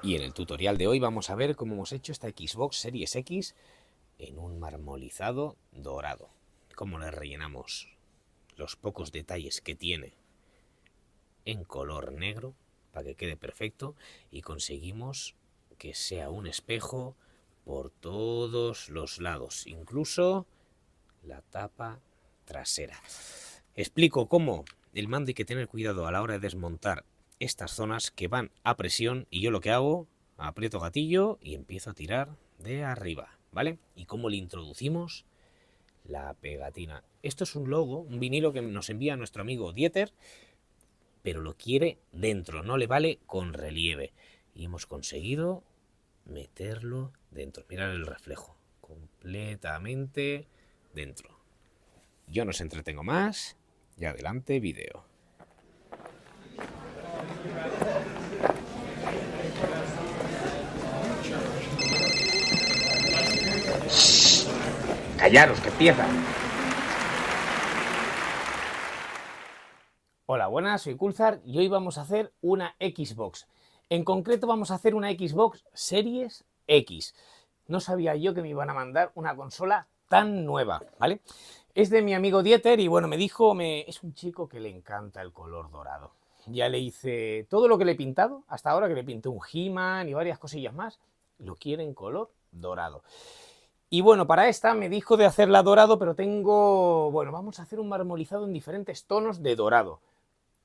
Y en el tutorial de hoy vamos a ver cómo hemos hecho esta Xbox Series X en un marmolizado dorado. Cómo le rellenamos los pocos detalles que tiene en color negro para que quede perfecto y conseguimos que sea un espejo por todos los lados, incluso la tapa trasera. Explico cómo el mando hay que tener cuidado a la hora de desmontar estas zonas que van a presión y yo lo que hago, aprieto gatillo y empiezo a tirar de arriba, ¿vale? Y cómo le introducimos la pegatina. Esto es un logo, un vinilo que nos envía nuestro amigo Dieter, pero lo quiere dentro, no le vale con relieve. Y hemos conseguido meterlo dentro. Mirad el reflejo, completamente dentro. Yo no os entretengo más y adelante vídeo. Callaros, que empieza. Hola, buenas, soy Kulzar y hoy vamos a hacer una Xbox. En concreto vamos a hacer una Xbox Series X. No sabía yo que me iban a mandar una consola tan nueva, ¿vale? Es de mi amigo Dieter y bueno, me dijo, es un chico que le encanta el color dorado. Ya le hice todo lo que le he pintado, hasta ahora que le pinté un He-Man y varias cosillas más, lo quiere en color dorado. Y bueno, para esta me dijo de hacerla dorado, pero vamos a hacer un marmolizado en diferentes tonos de dorado.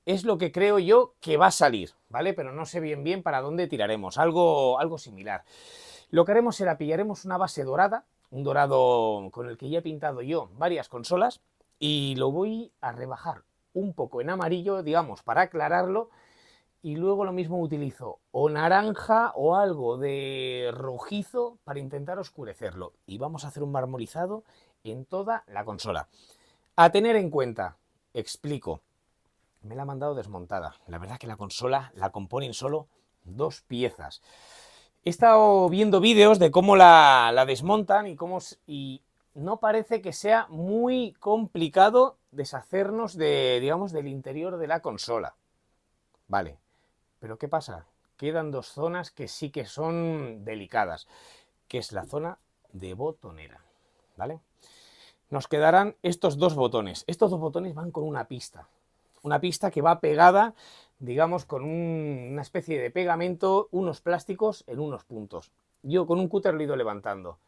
Es lo que creo yo que va a salir, ¿vale? Pero no sé bien para dónde tiraremos, algo similar. Lo que haremos será pillaremos una base dorada, un dorado con el que ya he pintado yo varias consolas, y lo voy a rebajar un poco en amarillo, digamos, para aclararlo, y luego lo mismo utilizo o naranja o algo de rojizo para intentar oscurecerlo. Y vamos a hacer un marmolizado en toda la consola. A tener en cuenta, explico, me la han mandado desmontada. La verdad que la consola la componen solo dos piezas. He estado viendo vídeos de cómo la desmontan y no parece que sea muy complicado deshacernos del interior de la consola. Vale, pero ¿qué pasa? Quedan dos zonas que sí que son delicadas, que es la zona de botonera, ¿vale? Nos quedarán estos dos botones. Estos dos botones van con una pista que va pegada, digamos, con una especie de pegamento, unos plásticos en unos puntos. Yo con un cúter lo he ido levantando.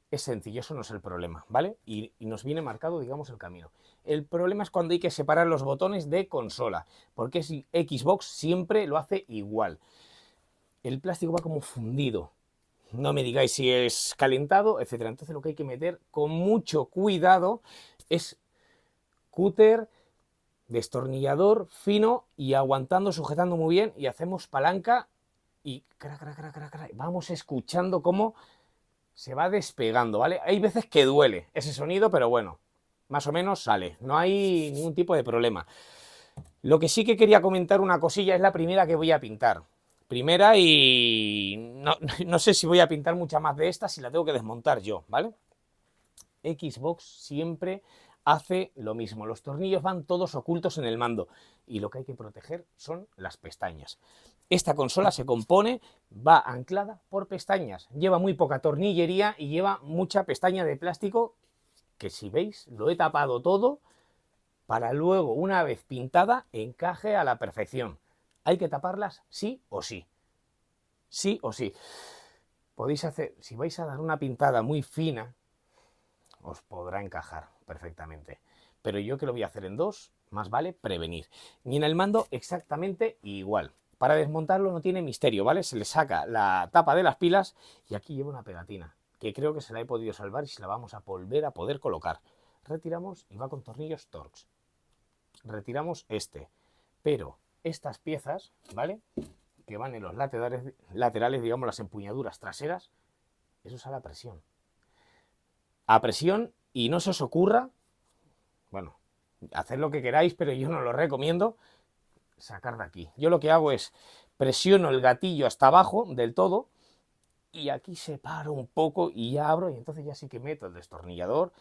Es sencillo, eso no es el problema, ¿vale? Y nos viene marcado, digamos, el camino. El problema es cuando hay que separar los botones de consola, porque Xbox siempre lo hace igual. El plástico va como fundido. No me digáis si es calentado, etcétera. Entonces lo que hay que meter con mucho cuidado es cúter, destornillador fino y aguantando, sujetando muy bien, y hacemos palanca y vamos escuchando cómo se va despegando, ¿vale? Hay veces que duele ese sonido, pero bueno, más o menos sale, no hay ningún tipo de problema. Lo que sí que quería comentar una cosilla, es la primera que voy a pintar. Primera y no sé si voy a pintar mucha más de esta, si la tengo que desmontar yo, ¿vale? Xbox siempre hace lo mismo, los tornillos van todos ocultos en el mando y lo que hay que proteger son las pestañas. Esta consola se compone, va anclada por pestañas, lleva muy poca tornillería y lleva mucha pestaña de plástico que, si veis, lo he tapado todo para luego, una vez pintada, encaje a la perfección. Hay que taparlas sí o sí. Sí o sí. Podéis hacer, si vais a dar una pintada muy fina, os podrá encajar perfectamente. Pero yo, que lo voy a hacer en dos, más vale prevenir. Y en el mando exactamente igual. Para desmontarlo no tiene misterio, ¿vale? Se le saca la tapa de las pilas y aquí lleva una pegatina, que creo que se la he podido salvar y se la vamos a volver a poder colocar. Retiramos y va con tornillos Torx. Retiramos este. Pero estas piezas, ¿vale?, que van en los laterales, digamos, las empuñaduras traseras, eso es a la presión. A presión, y no se os ocurra, bueno, haced lo que queráis, pero yo no lo recomiendo, sacar de aquí. Yo lo que hago es presiono el gatillo hasta abajo del todo y aquí separo un poco y ya abro, y entonces ya sí que meto el destornillador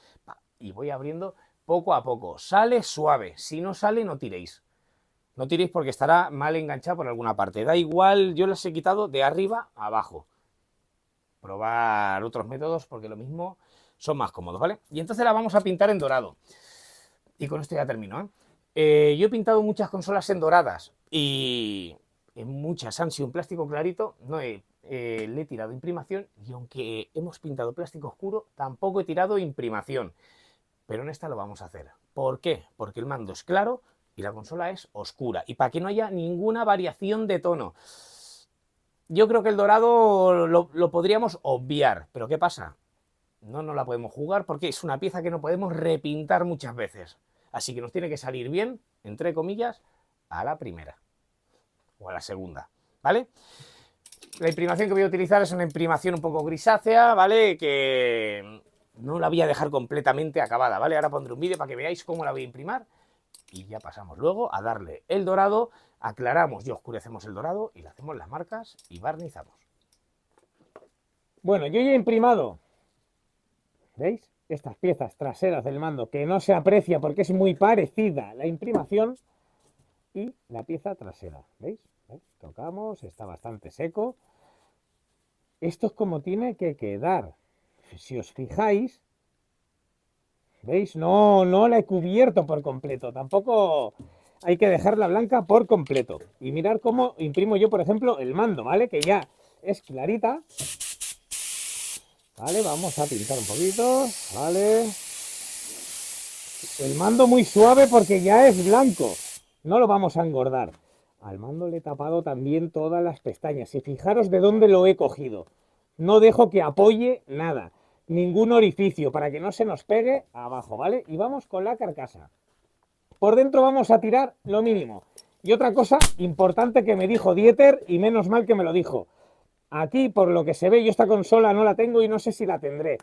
y voy abriendo poco a poco. Sale suave, si no sale no tiréis. No tiréis porque estará mal enganchado por alguna parte. Da igual, yo las he quitado de arriba a abajo. Probar otros métodos porque lo mismo son más cómodos, ¿vale? Y entonces la vamos a pintar en dorado. Y con esto ya termino, ¿eh? Yo he pintado muchas consolas en doradas y en muchas han sido un plástico clarito. Le he tirado imprimación y aunque hemos pintado plástico oscuro, tampoco he tirado imprimación. Pero en esta lo vamos a hacer. ¿Por qué? Porque el mando es claro y la consola es oscura. Y para que no haya ninguna variación de tono. Yo creo que el dorado lo podríamos obviar. ¿Pero qué pasa? No la podemos jugar porque es una pieza que no podemos repintar muchas veces. Así que nos tiene que salir bien, entre comillas, a la primera. O a la segunda, ¿vale? La imprimación que voy a utilizar es una imprimación un poco grisácea, ¿vale? Que no la voy a dejar completamente acabada, ¿vale? Ahora pondré un vídeo para que veáis cómo la voy a imprimir. Y ya pasamos luego a darle el dorado, aclaramos y oscurecemos el dorado y le hacemos las marcas y barnizamos. Bueno, yo ya he imprimado, ¿veis? Estas piezas traseras del mando que no se aprecia porque es muy parecida la imprimación y la pieza trasera, ¿veis? ¿Veis? Tocamos, está bastante seco. Esto es como tiene que quedar. Si os fijáis, ¿veis? No la he cubierto por completo, tampoco hay que dejarla blanca por completo. Y mirar cómo imprimo yo, por ejemplo, el mando, ¿vale? Que ya es clarita. Vale, vamos a pintar un poquito, vale. El mando muy suave porque ya es blanco, no lo vamos a engordar. Al mando le he tapado también todas las pestañas y fijaros de dónde lo he cogido. No dejo que apoye nada, ningún orificio para que no se nos pegue abajo, ¿vale? Y vamos con la carcasa. Por dentro vamos a tirar lo mínimo. Y otra cosa importante que me dijo Dieter, y menos mal que me lo dijo. Aquí, por lo que se ve, yo esta consola no la tengo y no sé si la tendré.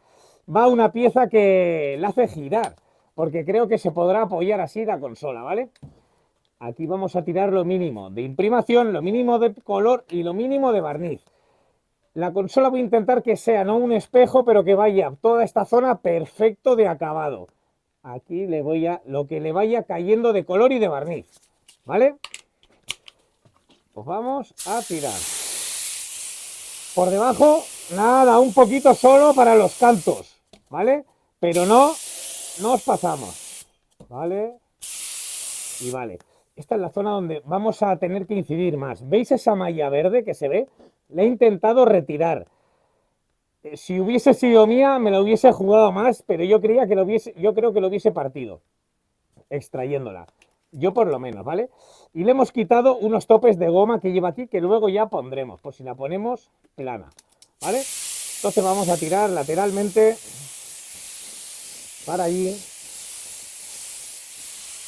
Va una pieza que la hace girar, porque creo que se podrá apoyar así la consola, ¿vale? Aquí vamos a tirar lo mínimo de imprimación, lo mínimo de color y lo mínimo de barniz. La consola voy a intentar que sea no un espejo, pero que vaya toda esta zona perfecto de acabado. Aquí le voy a lo que le vaya cayendo de color y de barniz, ¿vale? Pues vamos a tirar. Por debajo, nada, un poquito solo para los cantos, ¿vale? Pero no os pasamos, ¿vale? Y vale, esta es la zona donde vamos a tener que incidir más. ¿Veis esa malla verde que se ve? La he intentado retirar. Si hubiese sido mía, me la hubiese jugado más, pero yo creo que lo hubiese partido, extrayéndola. Yo por lo menos, ¿vale? Y le hemos quitado unos topes de goma que lleva aquí, que luego ya pondremos, por si la ponemos plana, ¿vale? Entonces vamos a tirar lateralmente para allí,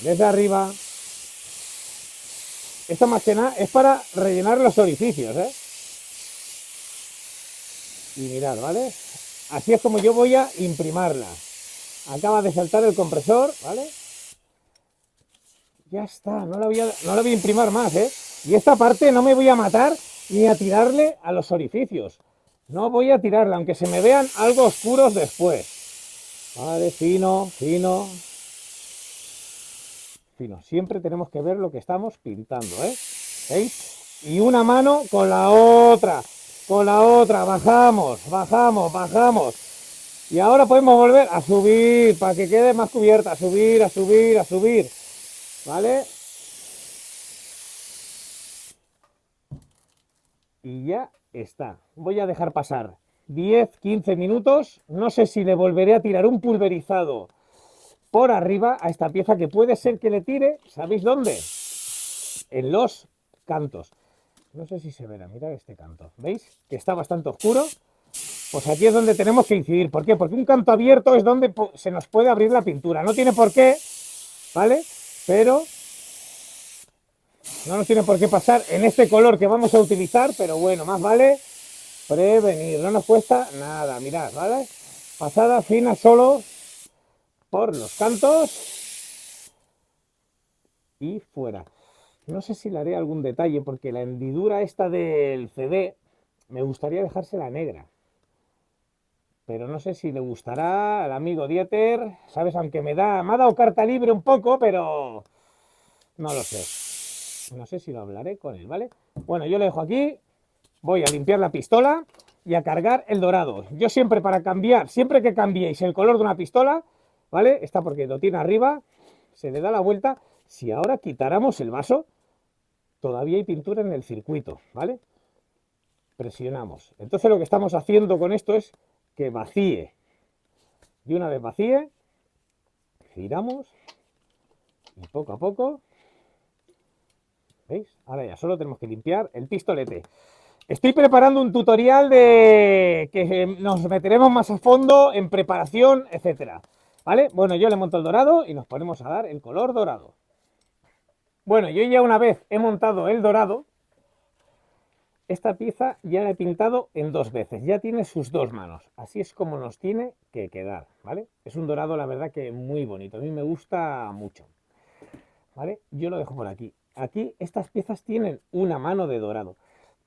desde arriba. Esto más que nada es para rellenar los orificios, ¿eh? Y mirad, ¿vale? Así es como yo voy a imprimarla. Acaba de saltar el compresor, ¿vale? Ya está, no la voy a imprimir más, ¿eh? Y esta parte no me voy a matar ni a tirarle a los orificios. No voy a tirarla, aunque se me vean algo oscuros después. Vale, fino, fino. Fino. Siempre tenemos que ver lo que estamos pintando, ¿eh? ¿Veis? Y una mano con la otra. Con la otra. Bajamos, bajamos, bajamos. Y ahora podemos volver a subir para que quede más cubierta. A subir, a subir, a subir. ¿Vale? Y ya está. Voy a dejar pasar 10-15 minutos. No sé si le volveré a tirar un pulverizado por arriba a esta pieza, que puede ser que le tire, ¿sabéis dónde? En los cantos. No sé si se verá, mirad este canto. ¿Veis? Que está bastante oscuro. Pues aquí es donde tenemos que incidir. ¿Por qué? Porque un canto abierto es donde se nos puede abrir la pintura. No tiene por qué, ¿vale? Pero no nos tiene por qué pasar en este color que vamos a utilizar, pero bueno, más vale prevenir. No nos cuesta nada, mirad, ¿vale? Pasada fina solo por los cantos y fuera. No sé si le haré algún detalle porque la hendidura esta del CD me gustaría dejársela negra. Pero no sé si le gustará al amigo Dieter, ¿sabes? Aunque me ha dado carta libre un poco, pero no lo sé. No sé si lo hablaré con él, ¿vale? Bueno, yo le dejo aquí, voy a limpiar la pistola y a cargar el dorado. Yo siempre para cambiar, siempre que cambiéis el color de una pistola, ¿vale? Esta porque lo tiene arriba, se le da la vuelta. Si ahora quitáramos el vaso, todavía hay pintura en el circuito, ¿vale? Presionamos. Entonces lo que estamos haciendo con esto es que vacíe. Y una vez vacíe, giramos y poco a poco, ¿veis? Ahora ya solo tenemos que limpiar el pistolete. Estoy preparando un tutorial de que nos meteremos más a fondo en preparación, etcétera. ¿Vale? Bueno, yo le monto el dorado y nos ponemos a dar el color dorado. Bueno, yo ya una vez he montado el dorado, esta pieza ya la he pintado en 2 veces, ya tiene sus 2 manos, así es como nos tiene que quedar, ¿vale? Es un dorado, la verdad, que muy bonito, a mí me gusta mucho, ¿vale? Yo lo dejo por aquí. Aquí estas piezas tienen una mano de dorado.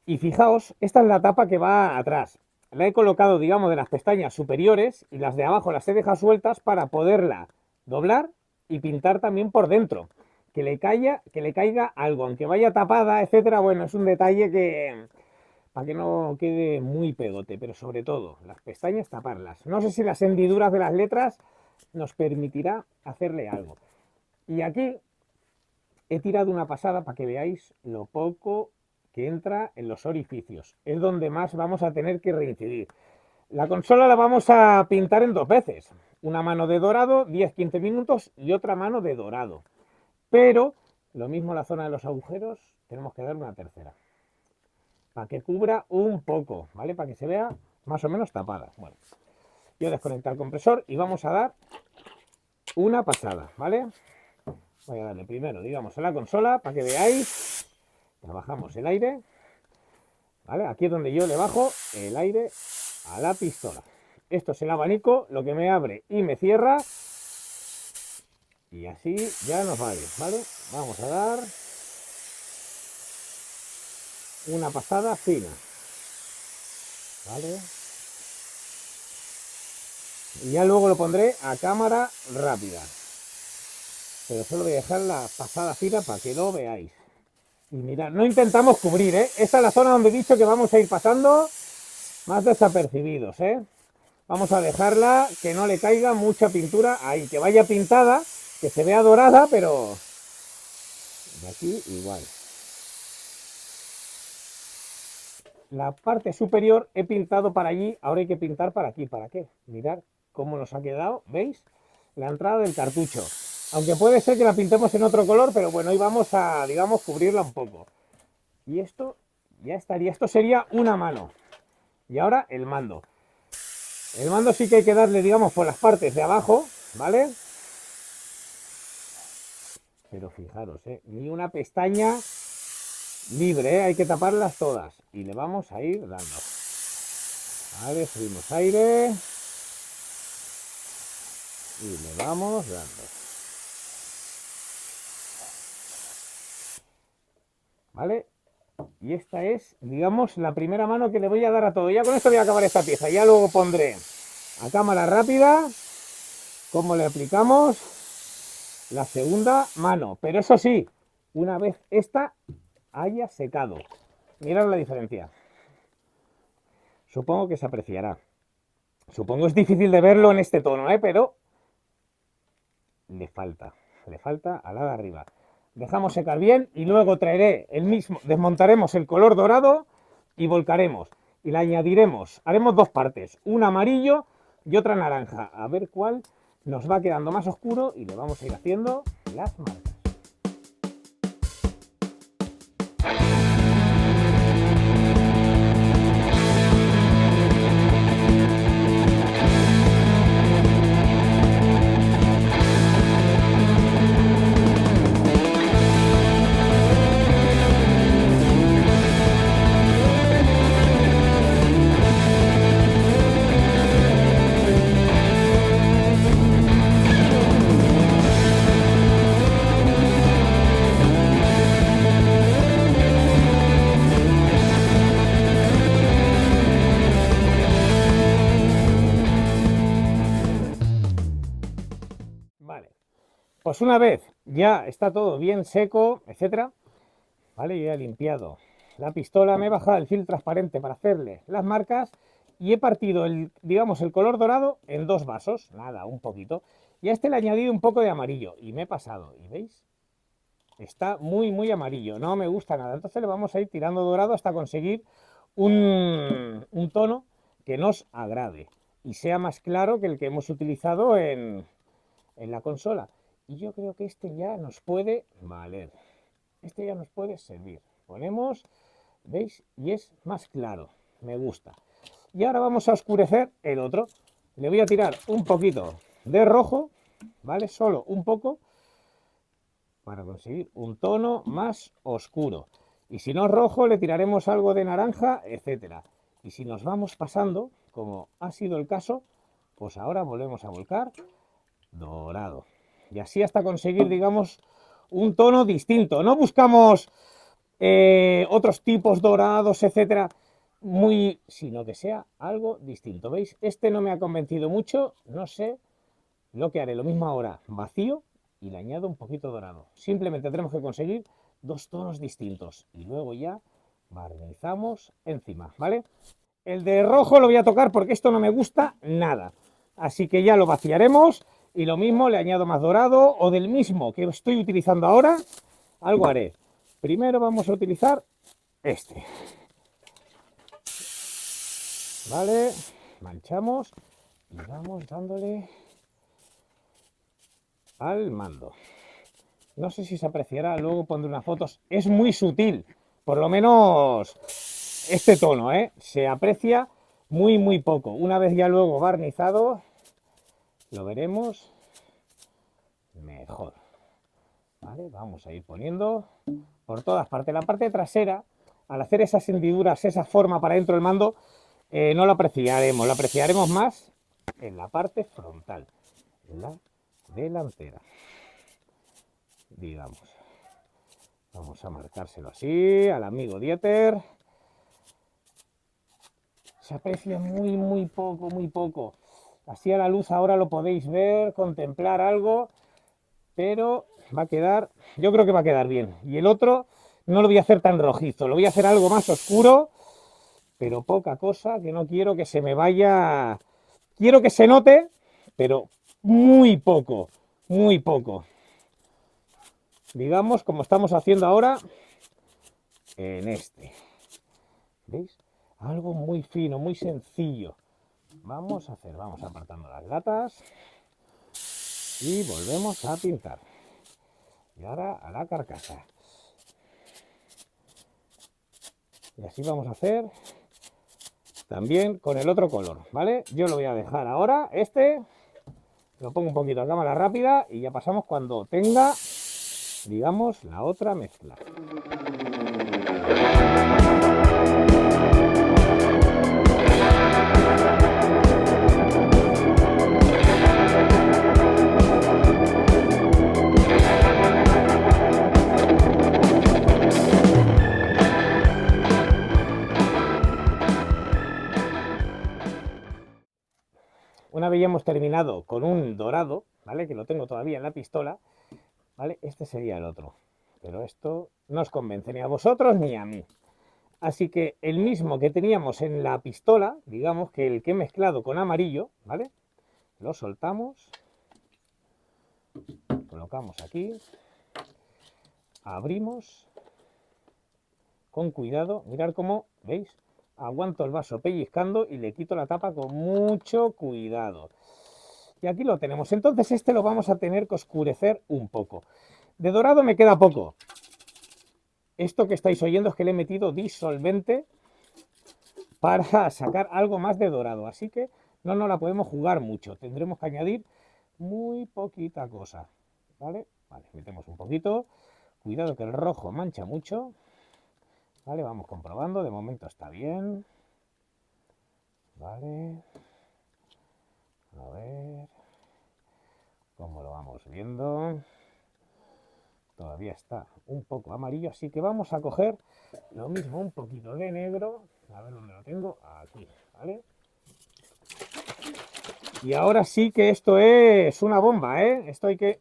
Y fijaos, esta es la tapa que va atrás. La he colocado, digamos, de las pestañas superiores y las de abajo las he dejado sueltas para poderla doblar y pintar también por dentro. Que le caiga algo, aunque vaya tapada, etcétera. Bueno, es un detalle que para que no quede muy pegote, pero sobre todo las pestañas taparlas. No sé si las hendiduras de las letras nos permitirá hacerle algo. Y aquí he tirado una pasada para que veáis lo poco que entra en los orificios. Es donde más vamos a tener que reincidir. La consola la vamos a pintar en 2 veces. Una mano de dorado, 10-15 minutos, y otra mano de dorado. Pero lo mismo la zona de los agujeros, tenemos que dar una tercera. Para que cubra un poco, ¿vale? Para que se vea más o menos tapada. Bueno, yo desconecto el compresor y vamos a dar una pasada, ¿vale? Voy a darle primero, digamos, a la consola para que veáis. Bajamos el aire, ¿vale? Aquí es donde yo le bajo el aire a la pistola. Esto es el abanico, lo que me abre y me cierra. Y así ya nos va bien, ¿vale? Vamos a dar una pasada fina, ¿vale? Y ya luego lo pondré a cámara rápida. Pero solo voy a dejar la pasada fina para que lo veáis. Y mirad, no intentamos cubrir, ¿eh? Esta es la zona donde he dicho que vamos a ir pasando más desapercibidos, ¿eh? Vamos a dejarla que no le caiga mucha pintura ahí, que vaya pintada, que se vea dorada, pero de aquí igual. La parte superior he pintado para allí, ahora hay que pintar para aquí. ¿Para qué? Mirad cómo nos ha quedado, ¿veis? La entrada del cartucho. Aunque puede ser que la pintemos en otro color, pero bueno, hoy vamos a, digamos, cubrirla un poco. Y esto ya estaría, esto sería una mano. Y ahora el mando. El mando sí que hay que darle, digamos, por las partes de abajo, ¿vale? Pero fijaros, ni una pestaña libre, hay que taparlas todas. Y le vamos a ir dando. Vale, subimos aire. Y le vamos dando. ¿Vale? Y esta es, digamos, la primera mano que le voy a dar a todo. Ya con esto voy a acabar esta pieza. Ya luego pondré a cámara rápida cómo le aplicamos la segunda mano. Pero eso sí, una vez esta haya secado. Mirad la diferencia. Supongo que se apreciará. Supongo es difícil de verlo en este tono, pero le falta a la de arriba. Dejamos secar bien y luego traeré el mismo, desmontaremos el color dorado y volcaremos. Y le añadiremos, haremos 2 partes, una amarillo y otra naranja. A ver cuál nos va quedando más oscuro y le vamos a ir haciendo las marcas. Pues una vez ya está todo bien seco, etcétera, ¿vale? Yo he limpiado la pistola, me he bajado el film transparente para hacerle las marcas y he partido digamos, el color dorado en dos vasos, nada, un poquito. Y a este le he añadido un poco de amarillo y me he pasado, ¿y veis? Está muy amarillo, no me gusta nada. Entonces le vamos a ir tirando dorado hasta conseguir un tono que nos agrade y sea más claro que el que hemos utilizado en la consola. Y yo creo que este ya nos puede valer. Este ya nos puede servir. Ponemos, ¿veis? Y es más claro. Me gusta. Y ahora vamos a oscurecer el otro. Le voy a tirar un poquito de rojo, ¿vale? Solo un poco, para conseguir un tono más oscuro. Y si no es rojo, le tiraremos algo de naranja, etcétera. Y si nos vamos pasando, como ha sido el caso, pues ahora volvemos a volcar dorado. Y así hasta conseguir, digamos, un tono distinto. No buscamos otros tipos dorados, etcétera, sino que sea algo distinto. ¿Veis? Este no me ha convencido mucho, no sé lo que haré. Lo mismo ahora, vacío, y le añado un poquito dorado. Simplemente tenemos que conseguir dos tonos distintos y luego ya barnizamos encima, ¿vale? El de rojo lo voy a tocar porque esto no me gusta nada. Así que ya lo vaciaremos y lo mismo le añado más dorado o del mismo que estoy utilizando ahora, algo haré. Primero vamos a utilizar este. Vale, manchamos y vamos dándole al mando. No sé si se apreciará, luego pondré unas fotos. Es muy sutil, por lo menos este tono, ¿eh? Se aprecia muy poco. Una vez ya luego barnizado, lo veremos mejor. ¿Vale? Vamos a ir poniendo por todas partes. La parte trasera, al hacer esas hendiduras, esa forma para dentro del mando, no lo apreciaremos más en la parte frontal, en la delantera, digamos. Vamos a marcárselo así al amigo Dieter. Se aprecia muy poco. Así a la luz ahora lo podéis ver, contemplar algo, pero va a quedar, yo creo que va a quedar bien. Y el otro no lo voy a hacer tan rojizo, lo voy a hacer algo más oscuro, pero poca cosa, que no quiero que se me vaya. Quiero que se note, pero muy poco. Digamos, como estamos haciendo ahora en este. ¿Veis? Algo muy fino, muy sencillo. Vamos apartando las latas y volvemos a pintar. Y ahora a la carcasa. Y así vamos a hacer también con el otro color, ¿vale? Yo lo voy a dejar ahora, lo pongo un poquito a cámara rápida y ya pasamos cuando tenga, digamos, la otra mezcla. Una vez ya hemos terminado con un dorado, ¿vale? Que lo tengo todavía en la pistola, ¿vale? Este sería el otro. Pero esto no os convence ni a vosotros ni a mí. Así que el mismo que teníamos en la pistola, digamos que el que he mezclado con amarillo, ¿vale? Lo soltamos, colocamos aquí, abrimos, con cuidado, mirad cómo, ¿veis? Aguanto el vaso pellizcando y le quito la tapa con mucho cuidado. Y aquí lo tenemos. Entonces este lo vamos a tener que oscurecer un poco. De dorado me queda poco. Esto que estáis oyendo es que le he metido disolvente para sacar algo más de dorado. Así que no nos la podemos jugar mucho. Tendremos que añadir muy poquita cosa. ¿Vale? Vale, metemos un poquito. Cuidado que el rojo mancha mucho. Vale, vamos comprobando. De momento está bien. Vale. A ver cómo lo vamos viendo. Todavía está un poco amarillo, así que vamos a coger lo mismo, un poquito de negro. A ver dónde lo tengo. Aquí, ¿vale? Y ahora sí que esto es una bomba, ¿eh? Esto hay que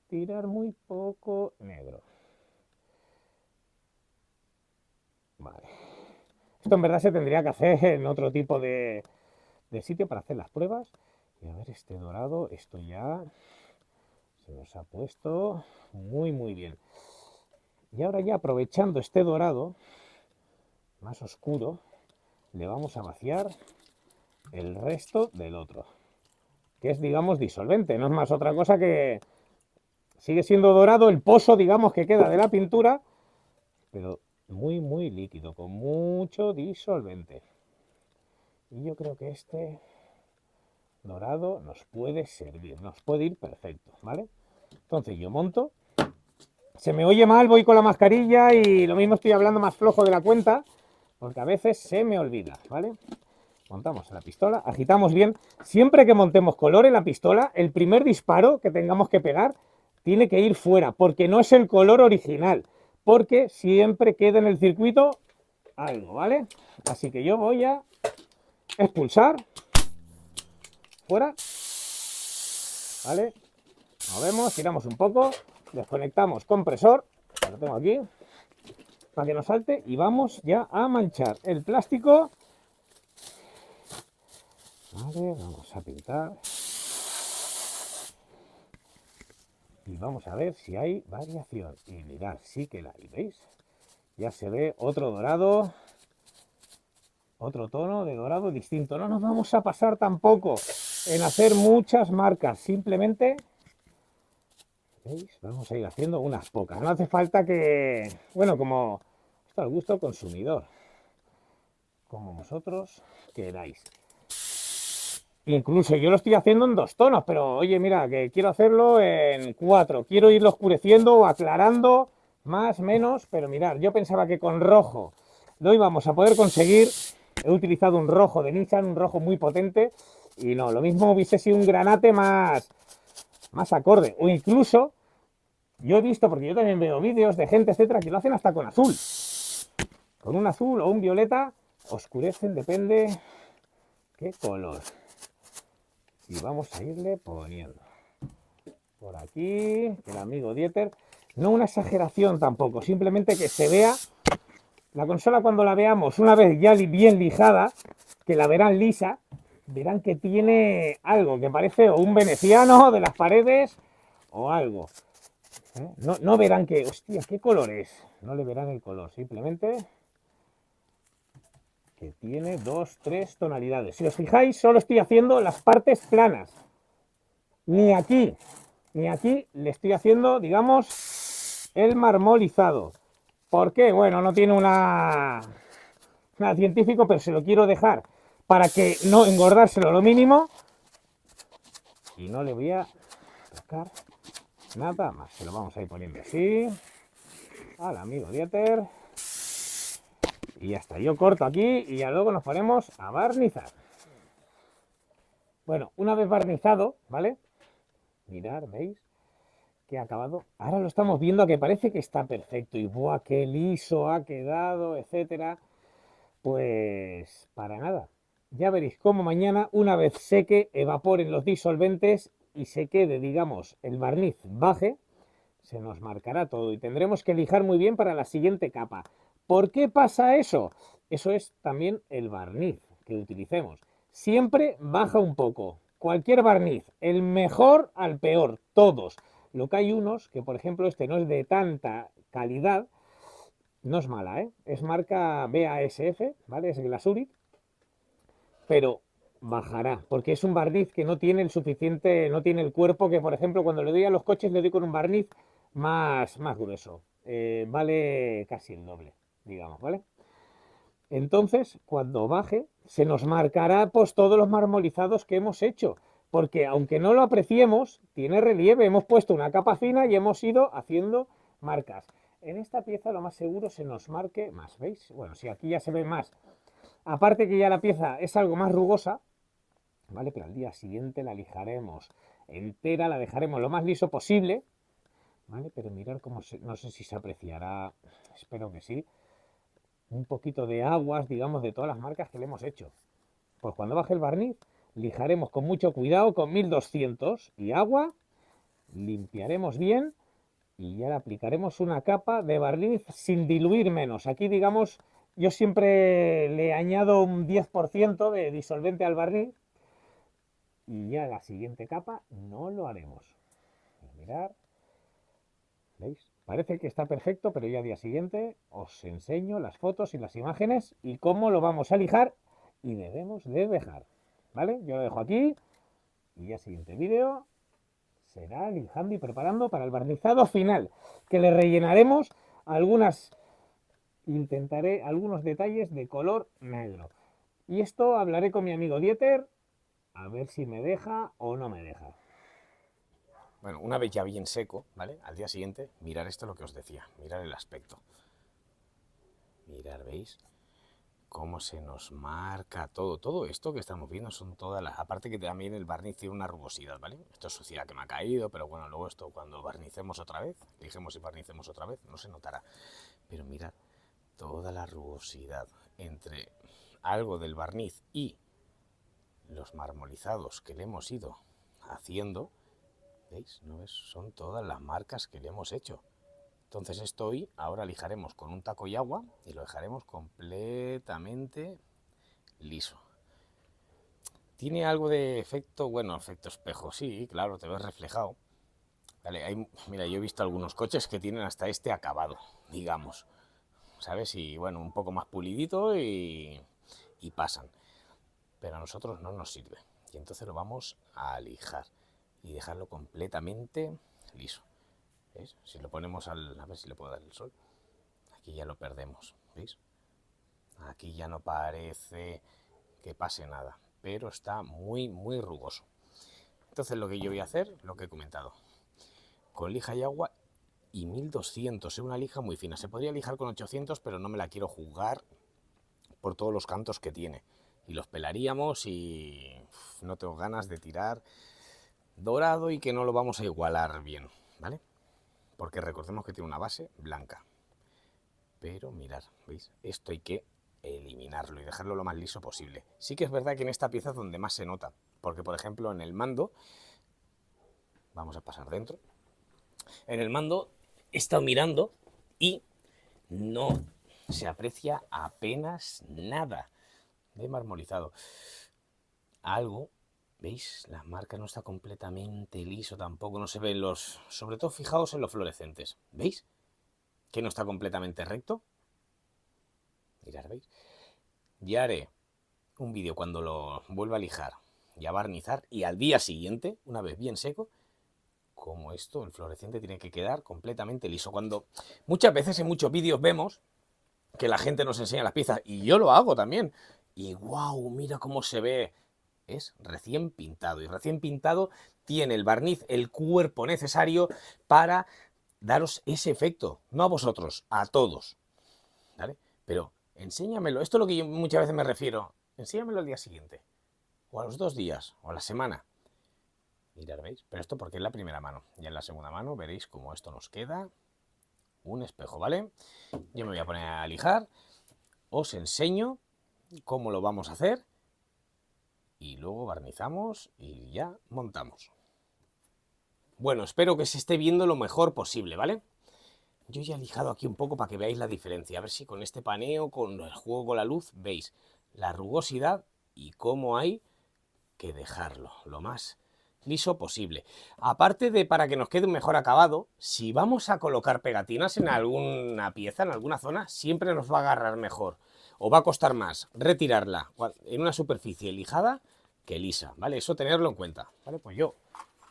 tirar muy poco negro. Vale. Esto en verdad se tendría que hacer en otro tipo de sitio para hacer las pruebas. Y a ver, este dorado, esto ya se nos ha puesto muy bien. Y ahora ya aprovechando este dorado más oscuro, le vamos a vaciar el resto del otro, que es, digamos, disolvente, no es más otra cosa que sigue siendo dorado el pozo, digamos, que queda de la pintura, pero muy líquido, con mucho disolvente. Y yo creo que este dorado nos puede servir, nos puede ir perfecto, ¿vale? Entonces yo monto, se me oye mal, voy con la mascarilla y lo mismo estoy hablando más flojo de la cuenta, porque a veces se me olvida, ¿vale? Montamos la pistola, agitamos bien. Siempre que montemos color en la pistola, el primer disparo que tengamos que pegar tiene que ir fuera, porque no es el color original, porque siempre queda en el circuito algo, ¿vale? Así que yo voy a expulsar fuera, ¿vale? Movemos, tiramos un poco, desconectamos compresor, lo tengo aquí, para que no salte, y vamos ya a manchar el plástico. Vale, vamos a pintar. Y vamos a ver si hay variación. Y mirad, sí que la hay, ¿veis? Ya se ve otro dorado, otro tono de dorado distinto. No nos vamos a pasar tampoco en hacer muchas marcas, simplemente, ¿veis? Vamos a ir haciendo unas pocas. No hace falta que, bueno, como esto al gusto consumidor, como vosotros queráis. Incluso yo lo estoy haciendo en 2 tonos, pero oye, mira, que quiero hacerlo en 4. Quiero irlo oscureciendo o aclarando, más, menos, pero mirad, yo pensaba que con rojo lo íbamos a poder conseguir. He utilizado un rojo de Nissan, un rojo muy potente, y no, lo mismo hubiese sido un granate más acorde. O incluso, yo he visto, porque yo también veo vídeos de gente, etcétera, que lo hacen hasta con azul. Con un azul o un violeta, oscurecen, depende qué color. Y vamos a irle poniendo por aquí, el amigo Dieter, no una exageración tampoco, simplemente que se vea la consola. Cuando la veamos una vez ya bien lijada, que la verán lisa, verán que tiene algo que parece o un veneciano de las paredes o algo, ¿eh? No verán que, hostia, ¿qué color es? No le verán el color, simplemente que tiene 2, 3 tonalidades. Si os fijáis, solo estoy haciendo las partes planas. Ni aquí le estoy haciendo, digamos, el marmolizado. ¿Por qué? Bueno, no tiene nada científico, pero se lo quiero dejar para que no engordárselo lo mínimo. Y no le voy a tocar nada más. Se lo vamos a ir poniendo así al amigo Dieter. Y ya está, yo corto aquí y ya luego nos ponemos a barnizar. Bueno, una vez barnizado, ¿vale? Mirad, ¿veis? Que ha acabado. Ahora lo estamos viendo que parece que está perfecto. Y ¡buah, qué liso ha quedado, etcétera! Pues para nada. Ya veréis cómo mañana, una vez seque, evaporen los disolventes y se quede, digamos, el barniz baje, se nos marcará todo y tendremos que lijar muy bien para la siguiente capa. ¿Por qué pasa eso? Eso es también el barniz que utilicemos. Siempre baja un poco. Cualquier barniz, el mejor al peor, todos. Lo que hay unos, que por ejemplo este no es de tanta calidad, no es mala, ¿eh? Es marca BASF, ¿vale? Es Glasurit, pero bajará, porque es un barniz que no tiene el suficiente, no tiene el cuerpo que, por ejemplo, cuando le doy a los coches, le doy con un barniz más grueso. Vale casi el doble, digamos, ¿vale? Entonces, cuando baje, se nos marcará pues todos los marmolizados que hemos hecho, porque aunque no lo apreciemos, tiene relieve, hemos puesto una capa fina y hemos ido haciendo marcas. En esta pieza lo más seguro se nos marque más, ¿veis? Bueno, si aquí ya se ve más. Aparte que ya la pieza es algo más rugosa, ¿vale? Pero al día siguiente la lijaremos entera, la dejaremos lo más liso posible, ¿vale? Pero mirar cómo no sé si se apreciará, espero que sí, un poquito de aguas, digamos, de todas las marcas que le hemos hecho. Pues cuando baje el barniz, lijaremos con mucho cuidado, con 1200 y agua, limpiaremos bien y ya le aplicaremos una capa de barniz sin diluir menos. Aquí, digamos, yo siempre le añado un 10% de disolvente al barniz y ya la siguiente capa no lo haremos. Mirad, ¿veis? Parece que está perfecto, pero ya al día siguiente os enseño las fotos y las imágenes y cómo lo vamos a lijar y debemos de dejar, ¿vale? Yo lo dejo aquí y ya siguiente vídeo será lijando y preparando para el barnizado final, que le rellenaremos intentaré algunos detalles de color negro. Y esto hablaré con mi amigo Dieter, a ver si me deja o no me deja. Bueno, una vez ya bien seco, ¿vale? Al día siguiente, mirar esto lo que os decía, mirar el aspecto. Mirar, ¿veis? Cómo se nos marca todo. Todo esto que estamos viendo son todas las... Aparte que también el barniz tiene una rugosidad, ¿vale? Esto es suciedad que me ha caído, pero bueno, luego esto cuando barnicemos otra vez, lijemos y barnicemos otra vez, no se notará. Pero mirad, toda la rugosidad entre algo del barniz y los marmolizados que le hemos ido haciendo, ¿veis? ¿No ves? Son todas las marcas que le hemos hecho. Entonces esto hoy, ahora lijaremos con un taco y agua y lo dejaremos completamente liso. ¿Tiene algo de efecto? Bueno, efecto espejo, sí, claro, te ves reflejado. Vale, mira, yo he visto algunos coches que tienen hasta este acabado, digamos, ¿sabes? Y bueno, un poco más pulidito y pasan. Pero a nosotros no nos sirve. Y entonces lo vamos a lijar y dejarlo completamente liso. ¿Veis? Si lo ponemos a ver si le puedo dar el sol. Aquí ya lo perdemos, ¿veis? Aquí ya no parece que pase nada, pero está muy, muy rugoso. Entonces lo que yo voy a hacer, lo que he comentado, con lija y agua y 1200, es una lija muy fina. Se podría lijar con 800, pero no me la quiero jugar por todos los cantos que tiene. Y los pelaríamos y no tengo ganas de tirar dorado y que no lo vamos a igualar bien, ¿vale? Porque recordemos que tiene una base blanca. Pero mirad, ¿veis? Esto hay que eliminarlo y dejarlo lo más liso posible. Sí que es verdad que en esta pieza es donde más se nota, porque por ejemplo en el mando, vamos a pasar dentro, en el mando he estado mirando y no se aprecia apenas nada de marmolizado. Algo, ¿veis? La marca no está completamente liso tampoco, no se ven los... Sobre todo fijaos en los fluorescentes, ¿veis? Que no está completamente recto. Mirad, ¿veis? Ya haré un vídeo cuando lo vuelva a lijar y a barnizar y al día siguiente, una vez bien seco, como esto, el fluorescente tiene que quedar completamente liso. Cuando muchas veces en muchos vídeos vemos que la gente nos enseña las piezas y yo lo hago también y wow, mira cómo se ve. Es recién pintado y recién pintado tiene el barniz, el cuerpo necesario para daros ese efecto, no a vosotros, a todos, ¿vale? Pero enséñamelo, esto es lo que yo muchas veces me refiero, enséñamelo al día siguiente, o a los 2 días, o a la semana. Mirad, ¿veis? Pero esto porque es la primera mano, y en la segunda mano veréis cómo esto nos queda un espejo, ¿vale? Yo me voy a poner a lijar, os enseño cómo lo vamos a hacer, y luego barnizamos y ya montamos. Bueno, espero que se esté viendo lo mejor posible, ¿vale? Yo ya he lijado aquí un poco para que veáis la diferencia. A ver si con este paneo, con el juego con la luz, veis la rugosidad y cómo hay que dejarlo lo más liso posible. Aparte de para que nos quede un mejor acabado, si vamos a colocar pegatinas en alguna pieza, en alguna zona, siempre nos va a agarrar mejor. O va a costar más retirarla en una superficie lijada que lisa, ¿vale? Eso tenerlo en cuenta, ¿vale? Pues yo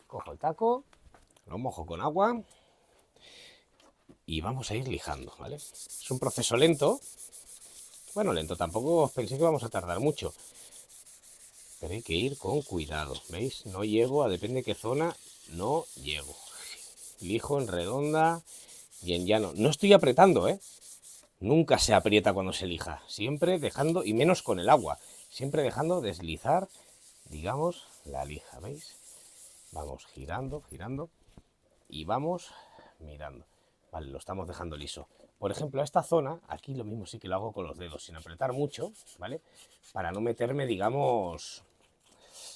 cojo el taco, lo mojo con agua y vamos a ir lijando, ¿vale? Es un proceso lento. Bueno, lento, tampoco os penséis que vamos a tardar mucho. Pero hay que ir con cuidado, ¿veis? No llego a depende de qué zona, no llego. Lijo en redonda y en llano. No estoy apretando, ¿eh? Nunca se aprieta cuando se lija. Siempre dejando, y menos con el agua, siempre dejando deslizar, digamos, la lija, ¿veis? Vamos girando, girando y vamos mirando. Vale, lo estamos dejando liso. Por ejemplo, a esta zona, aquí lo mismo sí que lo hago con los dedos, sin apretar mucho, ¿vale? Para no meterme, digamos,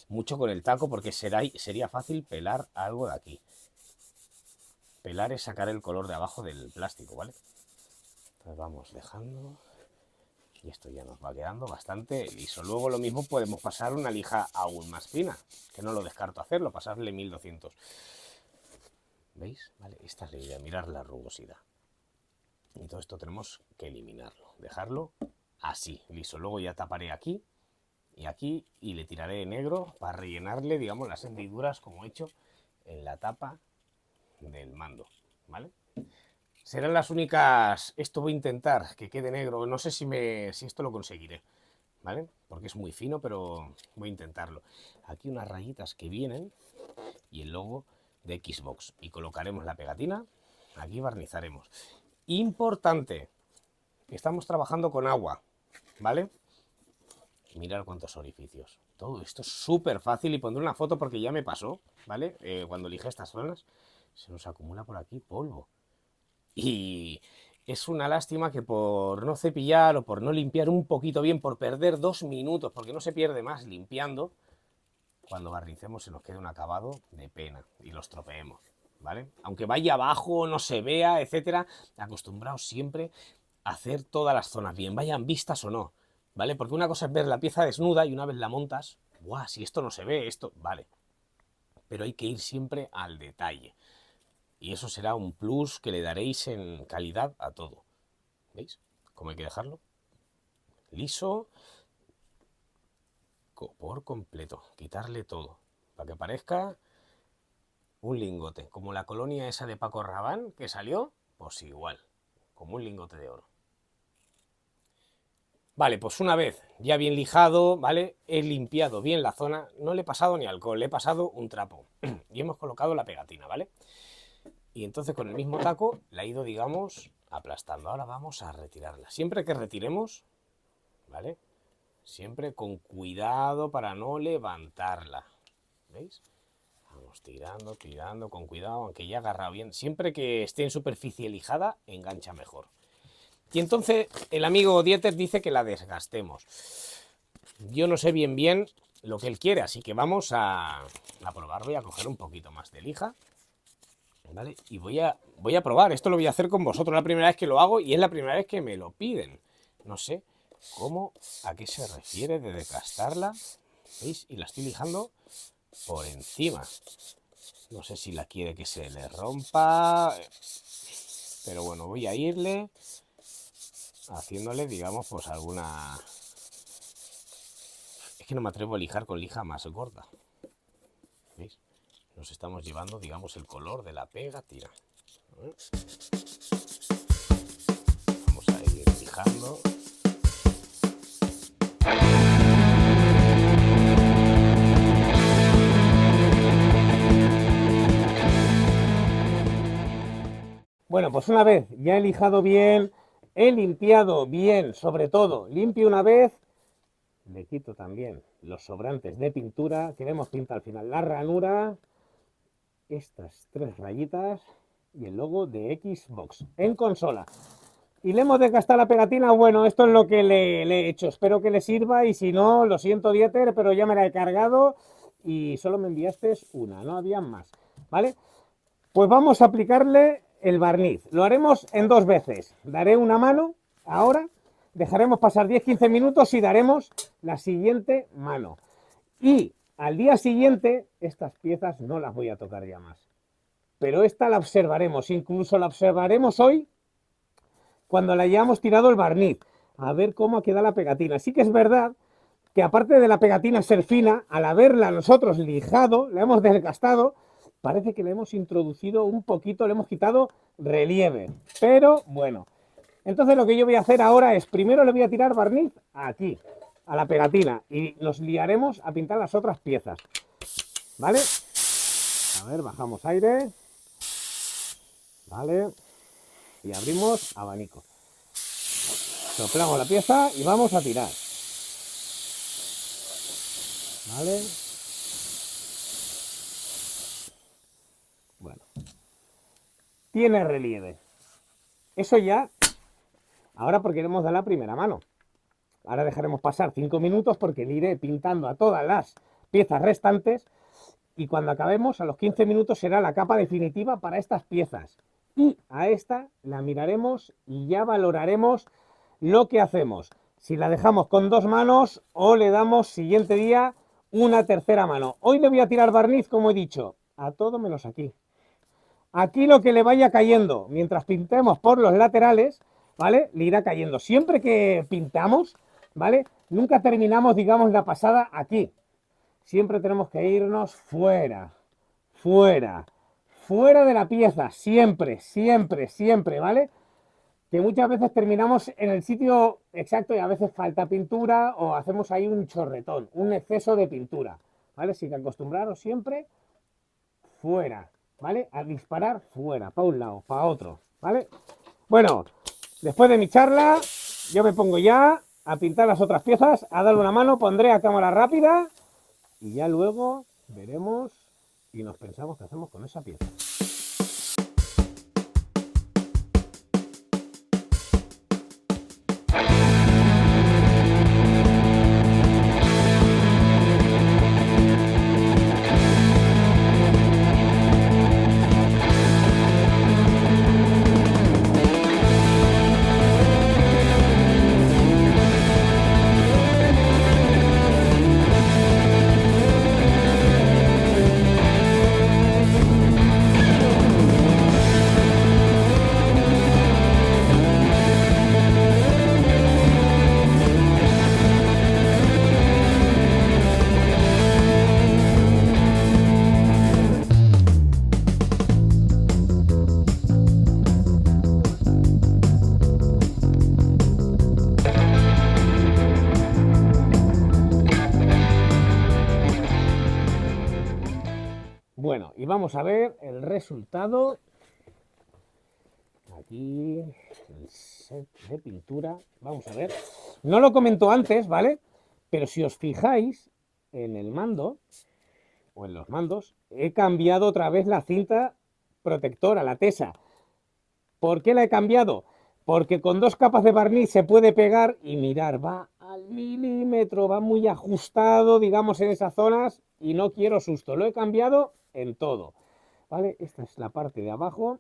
mucho con el taco, porque sería fácil pelar algo de aquí. Pelar es sacar el color de abajo del plástico, ¿vale? Entonces vamos dejando Y esto ya nos va quedando bastante liso. Luego lo mismo podemos pasar una lija aún más fina, que no lo descarto hacerlo, pasarle 1200. ¿Veis? Vale, esta es la idea, mirar la rugosidad. Y todo esto tenemos que eliminarlo, dejarlo así, liso. Luego ya taparé aquí y aquí y le tiraré negro para rellenarle, digamos, las hendiduras como he hecho en la tapa del mando, ¿vale? Serán las únicas. Esto voy a intentar que quede negro. No sé si esto lo conseguiré, ¿vale? Porque es muy fino, pero voy a intentarlo. Aquí unas rayitas que vienen y el logo de Xbox. Y colocaremos la pegatina. Aquí barnizaremos. Importante, estamos trabajando con agua, ¿vale? Mirad cuántos orificios. Todo esto es súper fácil y pondré una foto porque ya me pasó, ¿vale? Cuando elige estas zonas, se nos acumula por aquí polvo. Y es una lástima que por no cepillar o por no limpiar un poquito bien, por perder 2 minutos, porque no se pierde más limpiando, cuando barnicemos se nos quede un acabado de pena y los tropeemos, ¿vale? Aunque vaya abajo, no se vea, etcétera, acostumbraos siempre a hacer todas las zonas bien, vayan vistas o no, ¿vale? Porque una cosa es ver la pieza desnuda y una vez la montas, ¡buah! Si esto no se ve, esto, vale. Pero hay que ir siempre al detalle. Y eso será un plus que le daréis en calidad a todo. ¿Veis? ¿Cómo hay que dejarlo? Liso. Por completo. Quitarle todo. Para que parezca un lingote. Como la colonia esa de Paco Rabanne que salió, pues igual. Como un lingote de oro. Vale, pues una vez ya bien lijado, ¿vale? He limpiado bien la zona. No le he pasado ni alcohol, le he pasado un trapo. Y hemos colocado la pegatina, ¿vale? Y entonces con el mismo taco la he ido, digamos, aplastando. Ahora vamos a retirarla. Siempre que retiremos, ¿vale? Siempre con cuidado para no levantarla. ¿Veis? Vamos tirando, tirando, con cuidado, aunque ya ha agarrado bien. Siempre que esté en superficie lijada, engancha mejor. Y entonces el amigo Dieter dice que la desgastemos. Yo no sé bien lo que él quiere, así que vamos a probar. Voy a coger un poquito más de lija. ¿Vale? Y voy a probar, esto lo voy a hacer con vosotros, la primera vez que lo hago y es la primera vez que me lo piden. No sé a qué se refiere de desgastarla, ¿veis? Y la estoy lijando por encima. No sé si la quiere que se le rompa, pero bueno, voy a irle haciéndole, digamos, pues alguna... Es que no me atrevo a lijar con lija más gorda, ¿veis? Nos estamos llevando, digamos, el color de la pegatina. Vamos a ir lijando. Bueno, pues una vez ya he lijado bien, he limpiado bien, sobre todo, limpio una vez, le quito también los sobrantes de pintura, queremos pintar al final la ranura, estas 3 rayitas y el logo de Xbox en consola. Y le hemos desgastado la pegatina. Bueno, esto es lo que le he hecho. Espero que le sirva y si no, lo siento Dieter, pero ya me la he cargado y solo me enviaste una, no había más, ¿vale? Pues vamos a aplicarle el barniz. Lo haremos en 2 veces. Daré una mano ahora, dejaremos pasar 10-15 minutos y daremos la siguiente mano. Y al día siguiente, estas piezas no las voy a tocar ya más. Pero esta la observaremos, incluso la observaremos hoy cuando le hayamos tirado el barniz, a ver cómo ha quedado la pegatina. Sí que es verdad que aparte de la pegatina ser fina, al haberla nosotros lijado, la hemos desgastado, parece que le hemos introducido un poquito, le hemos quitado relieve. Pero bueno, entonces lo que yo voy a hacer ahora es, primero le voy a tirar barniz aquí, a la pegatina, y nos liaremos a pintar las otras piezas, ¿vale? A ver, bajamos aire, ¿vale? Y abrimos abanico. Soplamos la pieza y vamos a tirar, ¿vale? Bueno, tiene relieve. Eso ya, ahora porque le hemos dado la primera mano. Ahora dejaremos pasar 5 minutos porque le iré pintando a todas las piezas restantes y cuando acabemos, a los 15 minutos, será la capa definitiva para estas piezas. Y a esta la miraremos y ya valoraremos lo que hacemos. si la dejamos con 2 manos o le damos siguiente día una tercera mano. Hoy le voy a tirar barniz, como he dicho, a todo menos aquí. Aquí lo que le vaya cayendo, mientras pintemos por los laterales, ¿vale? Le irá cayendo. Siempre que pintamos, ¿vale? Nunca terminamos, digamos, la pasada aquí. Siempre tenemos que irnos fuera, fuera, fuera de la pieza. Siempre, siempre, siempre, ¿vale? Que muchas veces terminamos en el sitio exacto y a veces falta pintura o hacemos ahí un chorretón, un exceso de pintura, ¿vale? Así que acostumbraros siempre fuera, ¿vale? A disparar fuera, para un lado, para otro, ¿vale? Bueno, después de mi charla, yo me pongo ya a pintar las otras piezas, a darle una mano, pondré a cámara rápida y ya luego veremos y nos pensamos qué hacemos con esa pieza. Bueno, y vamos a ver el resultado. Aquí, el set de pintura. Vamos a ver. No lo comento antes, ¿vale? Pero si os fijáis en el mando, o en los mandos, he cambiado otra vez la cinta protectora, la tesa. ¿Por qué la he cambiado? Porque con 2 capas de barniz se puede pegar y mirar, va al milímetro, va muy ajustado, digamos, en esas zonas y no quiero susto. Lo he cambiado en todo, ¿vale? Esta es la parte de abajo,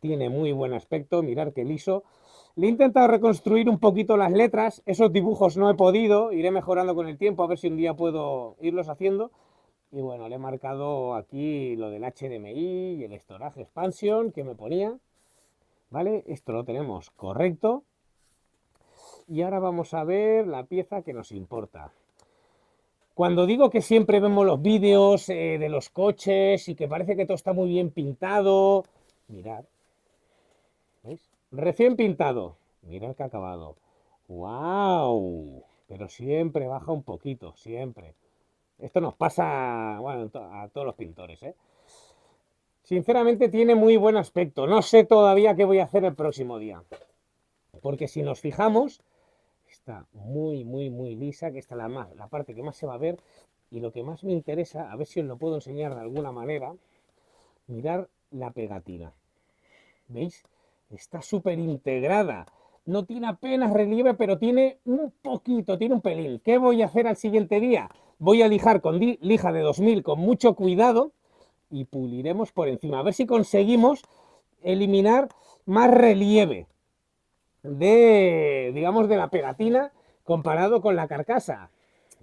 tiene muy buen aspecto, mirar qué liso. Le he intentado reconstruir un poquito las letras, esos dibujos no he podido, iré mejorando con el tiempo, a ver si un día puedo irlos haciendo. Y bueno, le he marcado aquí lo del HDMI y el Storage Expansion que me ponía, ¿vale? Esto lo tenemos correcto. Y ahora vamos a ver la pieza que nos importa. Cuando digo que siempre vemos los vídeos de los coches y que parece que todo está muy bien pintado, mirad, ¿veis? Recién pintado, mirad que acabado. ¡Wow! Pero siempre baja un poquito, siempre. Esto nos pasa, bueno, a todos los pintores, ¿eh? Sinceramente tiene muy buen aspecto. No sé todavía qué voy a hacer el próximo día. Porque si nos fijamos, está muy, muy, muy lisa, que esta es la parte que más se va a ver. Y lo que más me interesa, a ver si os lo puedo enseñar de alguna manera, mirar la pegatina. ¿Veis? Está súper integrada. No tiene apenas relieve, pero tiene un poquito, tiene un pelín. ¿Qué voy a hacer al siguiente día? Voy a lijar con lija de 2000 con mucho cuidado y puliremos por encima. A ver si conseguimos eliminar más relieve de, digamos, de la pegatina comparado con la carcasa.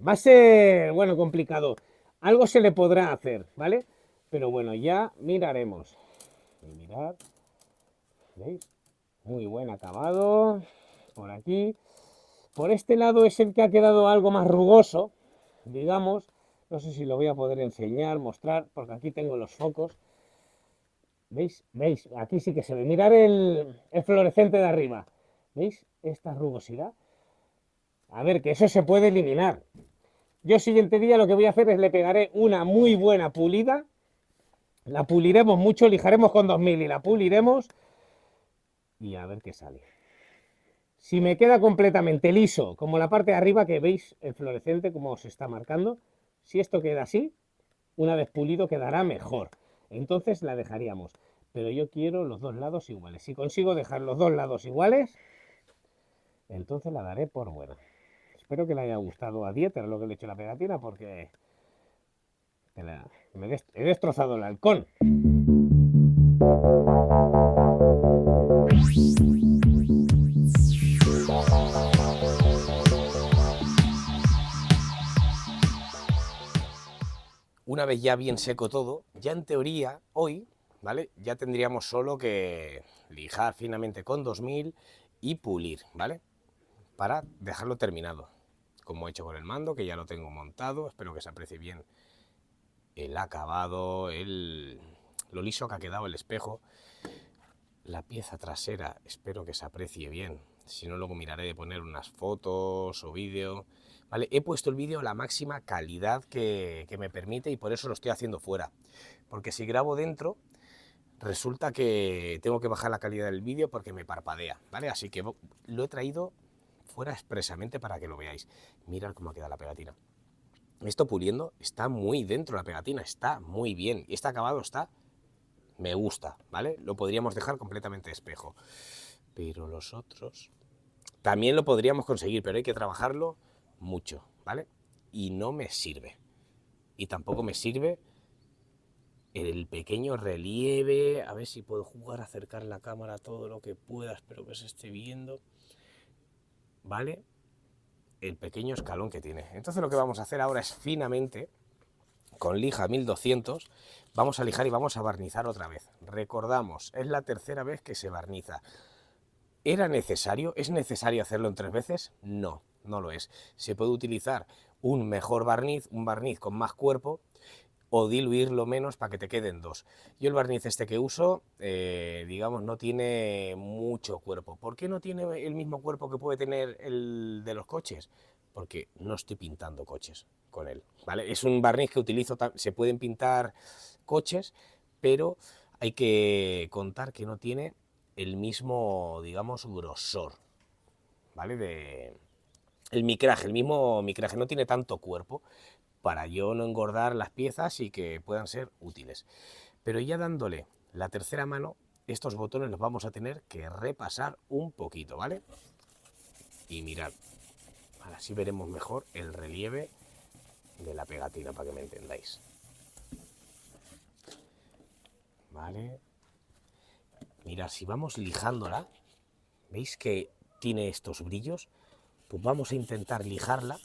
Va a ser, bueno, complicado. Algo se le podrá hacer, ¿vale? Pero bueno, ya miraremos. Y mirad, ¿veis? Muy buen acabado. Por aquí. Por este lado es el que ha quedado algo más rugoso, digamos. No sé si lo voy a poder enseñar, mostrar, porque aquí tengo los focos. ¿Veis? ¿Veis? Aquí sí que se ve. Mirar el fluorescente de arriba. ¿Veis? Esta rugosidad. A ver, que eso se puede eliminar. Yo siguiente día lo que voy a hacer es le pegaré una muy buena pulida. La puliremos mucho, lijaremos con 2000 y la puliremos. Y a ver qué sale. Si me queda completamente liso, como la parte de arriba que veis el fluorescente como se está marcando, si esto queda así, una vez pulido quedará mejor. Entonces la dejaríamos. Pero yo quiero los 2 lados iguales. Si consigo dejar los 2 lados iguales, entonces la daré por buena. Espero que le haya gustado a Dieter lo que le he hecho la pegatina, porque he destrozado el halcón. una vez ya bien seco todo, ya en teoría hoy, ¿vale? Ya tendríamos solo que lijar finamente con 2000 y pulir, ¿vale? Para dejarlo terminado, como he hecho con el mando, que ya lo tengo montado. Espero que se aprecie bien el acabado, lo liso que ha quedado el espejo. La pieza trasera espero que se aprecie bien, si no luego miraré de poner unas fotos o vídeo. Vale, he puesto el vídeo a la máxima calidad que me permite y por eso lo estoy haciendo fuera, porque si grabo dentro resulta que tengo que bajar la calidad del vídeo porque me parpadea, ¿vale? Así que lo he traído fuera expresamente para que lo veáis. Mirad cómo queda la pegatina. Esto puliendo está muy dentro la pegatina, está muy bien. Y este acabado está, me gusta, ¿vale? Lo podríamos dejar completamente espejo. Pero los otros también lo podríamos conseguir, pero hay que trabajarlo mucho, ¿vale? Y no me sirve. Y tampoco me sirve el pequeño relieve. A ver si puedo jugar a acercar la cámara todo lo que pueda, espero que se esté viendo, ¿vale? El pequeño escalón que tiene. Entonces lo que vamos a hacer ahora es finamente, con lija 1200, vamos a lijar y vamos a barnizar otra vez. Recordamos, es la tercera vez que se barniza. ¿Era necesario? ¿Es necesario hacerlo en 3 veces? No, no lo es. Se puede utilizar un mejor barniz, un barniz con más cuerpo, o diluirlo menos para que te queden 2. Yo el barniz este que uso, digamos, no tiene mucho cuerpo. ¿Por qué no tiene el mismo cuerpo que puede tener el de los coches? Porque no estoy pintando coches con él, ¿vale? Es un barniz que utilizo, se pueden pintar coches, pero hay que contar que no tiene el mismo, digamos, grosor, ¿vale? El mismo micraje no tiene tanto cuerpo para yo no engordar las piezas y que puedan ser útiles. Pero ya dándole la tercera mano, estos botones los vamos a tener que repasar un poquito, ¿vale? Y mirad, ahora sí veremos mejor el relieve de la pegatina para que me entendáis. Vale. Mirad, si vamos lijándola, ¿veis que tiene estos brillos? Pues vamos a intentar lijarla,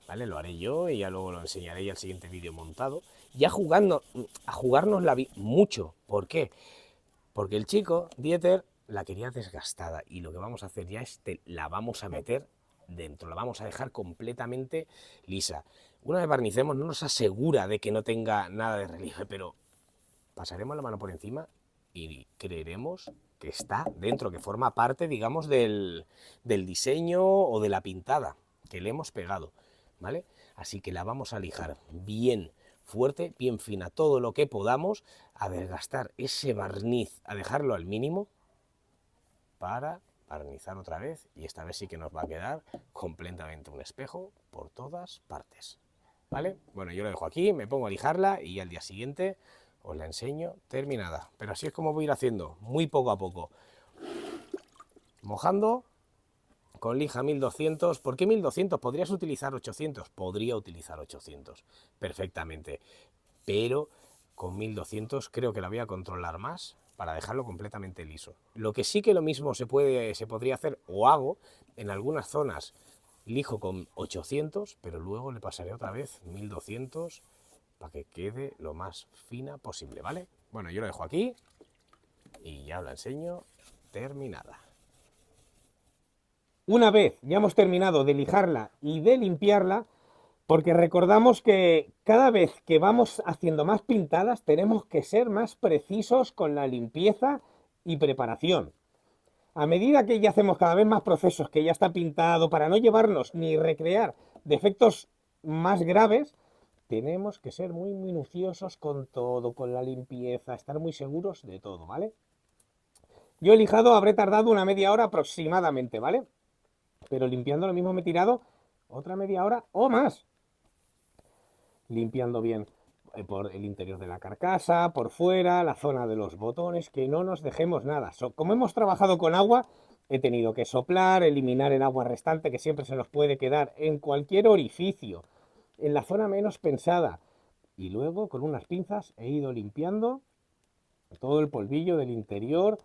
¿vale? Lo haré yo y ya luego lo enseñaré ya el siguiente vídeo montado. Ya a jugarnos la mucho. ¿Por qué? Porque el chico, Dieter, la quería desgastada y lo que vamos a hacer ya es la vamos a meter dentro, la vamos a dejar completamente lisa. Una vez barnicemos no nos asegura de que no tenga nada de relieve, pero pasaremos la mano por encima y creeremos que está dentro, que forma parte, digamos, del diseño o de la pintada que le hemos pegado, ¿vale? Así que la vamos a lijar bien fuerte, bien fina, todo lo que podamos, a desgastar ese barniz, a dejarlo al mínimo para barnizar otra vez, y esta vez sí que nos va a quedar completamente un espejo por todas partes, ¿vale? Bueno, yo lo dejo aquí, me pongo a lijarla y al día siguiente os la enseño terminada. Pero así es como voy a ir haciendo, muy poco a poco. Mojando con lija 1200. ¿Por qué 1200? ¿Podrías utilizar 800? Podría utilizar 800 perfectamente. Pero con 1200 creo que la voy a controlar más para dejarlo completamente liso. Lo que sí que lo mismo se podría hacer, o hago, en algunas zonas lijo con 800, pero luego le pasaré otra vez 1200 para que quede lo más fina posible, ¿vale? Bueno, yo lo dejo aquí y ya os la enseño terminada. Una vez ya hemos terminado de lijarla y de limpiarla, porque recordamos que cada vez que vamos haciendo más pintadas tenemos que ser más precisos con la limpieza y preparación. A medida que ya hacemos cada vez más procesos, que ya está pintado, para no llevarnos ni recrear defectos más graves, tenemos que ser muy minuciosos con todo, con la limpieza, estar muy seguros de todo, ¿vale? Yo he lijado, habré tardado una media hora aproximadamente, ¿vale? Pero limpiando lo mismo me he tirado otra media hora o más. Limpiando bien por el interior de la carcasa, por fuera, la zona de los botones, que no nos dejemos nada. Como hemos trabajado con agua, he tenido que soplar, eliminar el agua restante que siempre se nos puede quedar en cualquier orificio, en la zona menos pensada. Y luego con unas pinzas he ido limpiando todo el polvillo del interior,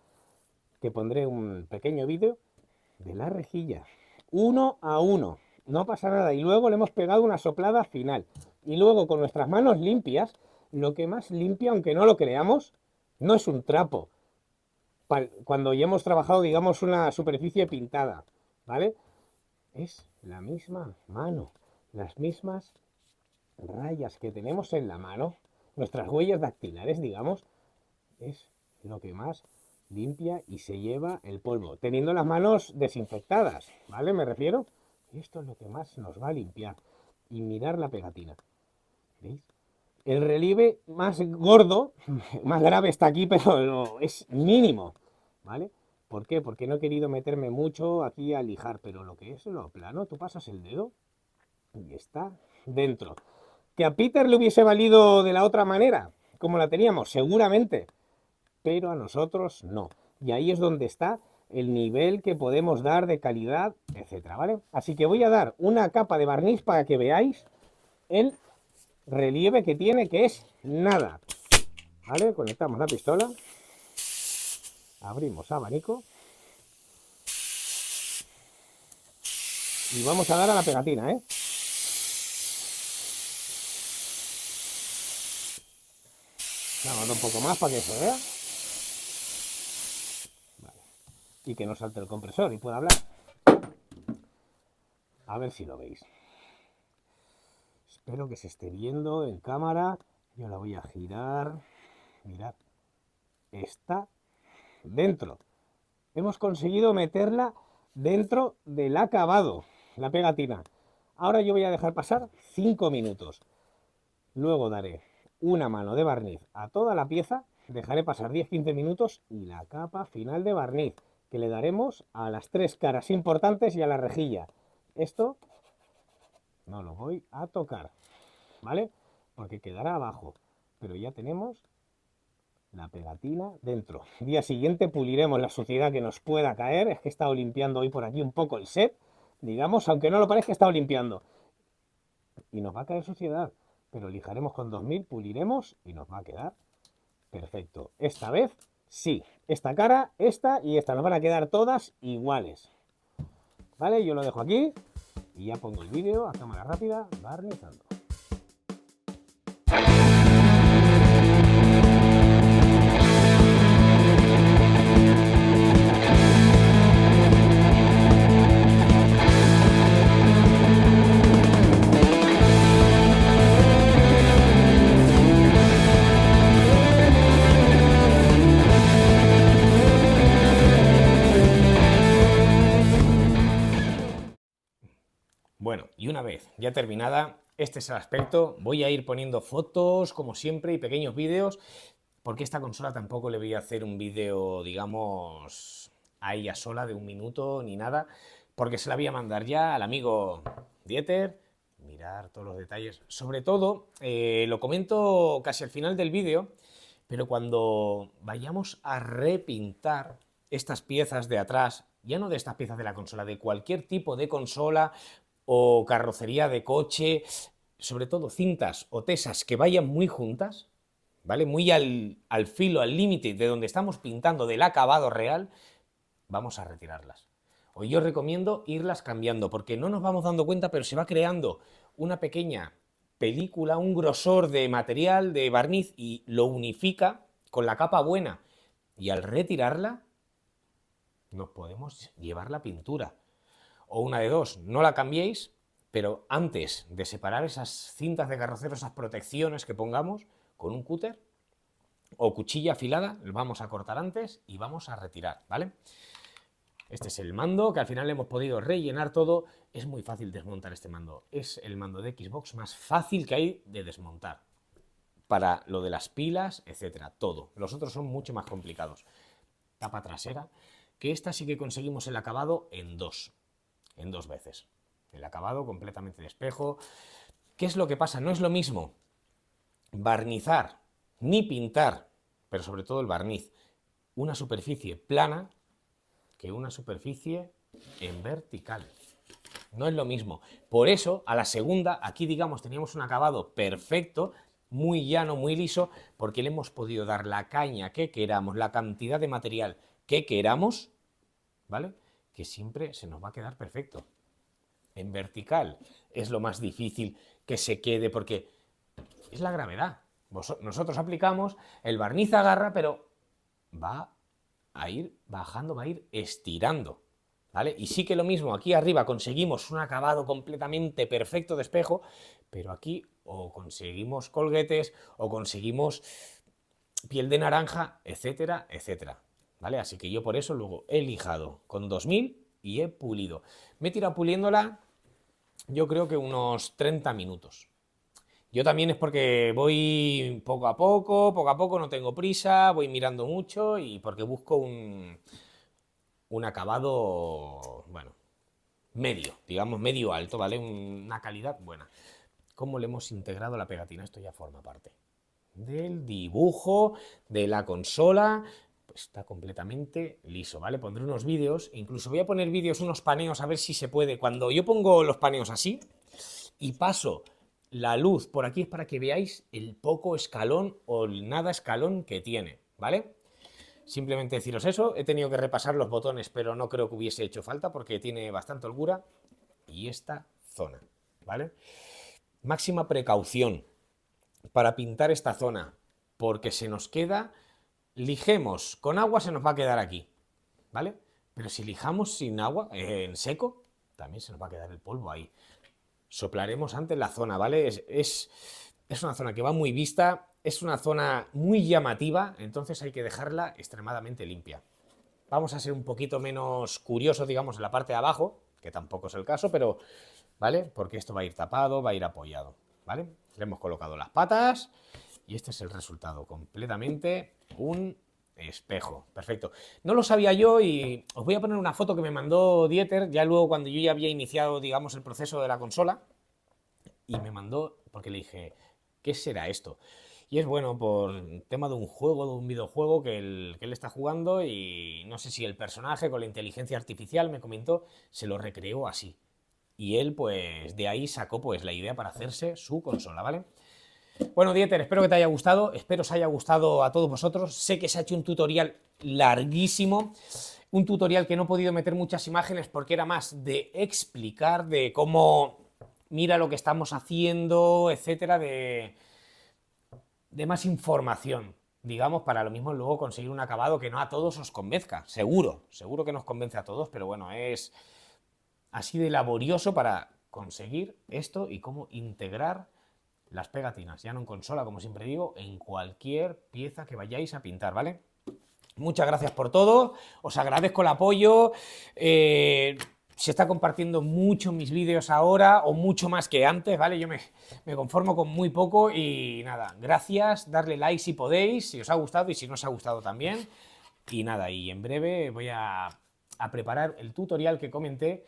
que pondré un pequeño vídeo de la rejilla, uno a uno. No pasa nada. Y luego le hemos pegado una soplada final. Y luego con nuestras manos limpias, lo que más limpia, aunque no lo creamos, no es un trapo. Cuando ya hemos trabajado, digamos, una superficie pintada, ¿vale? Es la misma mano, las mismas rayas que tenemos en la mano, nuestras huellas dactilares, digamos, es lo que más limpia y se lleva el polvo, teniendo las manos desinfectadas, ¿vale? Me refiero. Esto es lo que más nos va a limpiar. Y mirar la pegatina, ¿veis? El relieve más gordo, más grave está aquí, pero no, es mínimo, ¿vale? ¿Por qué? Porque no he querido meterme mucho aquí a lijar, pero lo que es lo plano, tú pasas el dedo y está dentro. ¿Que a Peter le hubiese valido de la otra manera, como la teníamos? Seguramente, pero a nosotros no. Y ahí es donde está el nivel que podemos dar de calidad, etcétera, ¿vale? Así que voy a dar una capa de barniz para que veáis el relieve que tiene, que es nada. ¿Vale? Conectamos la pistola, abrimos abanico y vamos a dar a la pegatina, ¿eh? Vamos un poco más para que se vea. Vale. Y que no salte el compresor y pueda hablar. A ver si lo veis. Espero que se esté viendo en cámara. Yo la voy a girar. Mirad. Está dentro. Hemos conseguido meterla dentro del acabado, la pegatina. Ahora yo voy a dejar pasar 5 minutos. Luego daré una mano de barniz a toda la pieza, dejaré pasar 10-15 minutos y la capa final de barniz, que le daremos a las 3 caras importantes y a la rejilla. Esto no lo voy a tocar, ¿vale? Porque quedará abajo, pero ya tenemos la pegatina dentro. Día siguiente puliremos la suciedad que nos pueda caer. Es que he estado limpiando hoy por aquí un poco el set, digamos, aunque no lo parezca, he estado limpiando. Y nos va a caer suciedad, pero lijaremos con 2000, puliremos y nos va a quedar perfecto. Esta vez sí, esta cara, esta y esta nos van a quedar todas iguales. ¿Vale? Yo lo dejo aquí y ya pongo el vídeo a cámara rápida, barnizando. Bueno, y una vez ya terminada, este es el aspecto. Voy a ir poniendo fotos, como siempre, y pequeños vídeos, porque esta consola tampoco le voy a hacer un vídeo, digamos, a ella sola de 1 minuto ni nada, porque se la voy a mandar ya al amigo Dieter. Mirar todos los detalles. Sobre todo, lo comento casi al final del vídeo, pero cuando vayamos a repintar estas piezas de atrás, ya no de estas piezas de la consola, de cualquier tipo de consola o carrocería de coche, sobre todo cintas o tesas que vayan muy juntas, ¿vale? Muy al filo, al límite de donde estamos pintando del acabado real, vamos a retirarlas. Hoy yo recomiendo irlas cambiando, porque no nos vamos dando cuenta, pero se va creando una pequeña película, un grosor de material, de barniz, y lo unifica con la capa buena. Y al retirarla, nos podemos llevar la pintura. O una de dos, no la cambiéis, pero antes de separar esas cintas de carrocero, esas protecciones que pongamos, con un cúter o cuchilla afilada, lo vamos a cortar antes y vamos a retirar, ¿vale? Este es el mando, que al final hemos podido rellenar todo. Es muy fácil desmontar este mando. Es el mando de Xbox más fácil que hay de desmontar. Para lo de las pilas, etcétera, todo. Los otros son mucho más complicados. Tapa trasera, que esta sí que conseguimos el acabado en dos veces. El acabado completamente de espejo. ¿Qué es lo que pasa? No es lo mismo barnizar ni pintar, pero sobre todo el barniz, una superficie plana que una superficie en vertical. No es lo mismo. Por eso, a la segunda, aquí digamos teníamos un acabado perfecto, muy llano, muy liso, porque le hemos podido dar la caña que queramos, la cantidad de material que queramos, ¿vale? Que siempre se nos va a quedar perfecto. En vertical es lo más difícil que se quede, porque es la gravedad. Nosotros aplicamos, el barniz agarra, pero va a ir bajando, va a ir estirando, ¿vale? Y sí que lo mismo, aquí arriba conseguimos un acabado completamente perfecto de espejo, pero aquí o conseguimos colguetes o conseguimos piel de naranja, etcétera, etcétera, ¿vale? Así que yo por eso luego he lijado con 2000 y he pulido. Me he tirado puliéndola, yo creo que unos 30 minutos. Yo también es porque voy poco a poco, no tengo prisa, voy mirando mucho y porque busco un acabado, bueno, medio, digamos medio alto, ¿vale? Una calidad buena. ¿Cómo le hemos integrado la pegatina? Esto ya forma parte del dibujo, de la consola, pues está completamente liso, ¿vale? Pondré unos vídeos, incluso voy a poner vídeos, unos paneos, a ver si se puede. Cuando yo pongo los paneos así y paso la luz por aquí es para que veáis el poco escalón o el nada escalón que tiene, ¿vale? Simplemente deciros eso, he tenido que repasar los botones, pero no creo que hubiese hecho falta porque tiene bastante holgura. Y esta zona, ¿vale? Máxima precaución para pintar esta zona, porque se nos queda, lijemos con agua se nos va a quedar aquí, ¿vale? Pero si lijamos sin agua, en seco, también se nos va a quedar el polvo ahí. Soplaremos antes la zona, ¿vale? Es una zona que va muy vista, es una zona muy llamativa, entonces hay que dejarla extremadamente limpia. Vamos a ser un poquito menos curiosos, digamos, en la parte de abajo, que tampoco es el caso, pero, ¿vale? Porque esto va a ir tapado, va a ir apoyado, ¿vale? Le hemos colocado las patas y este es el resultado, completamente un espejo. Perfecto. No lo sabía yo y os voy a poner una foto que me mandó Dieter, ya luego cuando yo ya había iniciado, digamos, el proceso de la consola, y me mandó, porque le dije, ¿qué será esto? Y es bueno por tema de un juego, de un videojuego que él está jugando y no sé si el personaje con la inteligencia artificial, me comentó, se lo recreó así. Y él, pues, de ahí sacó pues la idea para hacerse su consola, ¿vale? Bueno, Dieter, espero que te haya gustado, espero os haya gustado a todos vosotros. Sé que se ha hecho un tutorial larguísimo, un tutorial que no he podido meter muchas imágenes porque era más de explicar, de cómo mira lo que estamos haciendo, etcétera, de más información, digamos, para lo mismo luego conseguir un acabado que no a todos os convenzca. Seguro, seguro que nos convence a todos, pero bueno, es así de laborioso para conseguir esto y cómo integrar las pegatinas, ya no en consola, como siempre digo, en cualquier pieza que vayáis a pintar, ¿vale? Muchas gracias por todo, os agradezco el apoyo, se está compartiendo mucho mis vídeos ahora, o mucho más que antes, ¿vale? Yo me conformo con muy poco y nada, gracias, darle like si podéis, si os ha gustado y si no os ha gustado también. Y nada, y en breve voy a preparar el tutorial que comenté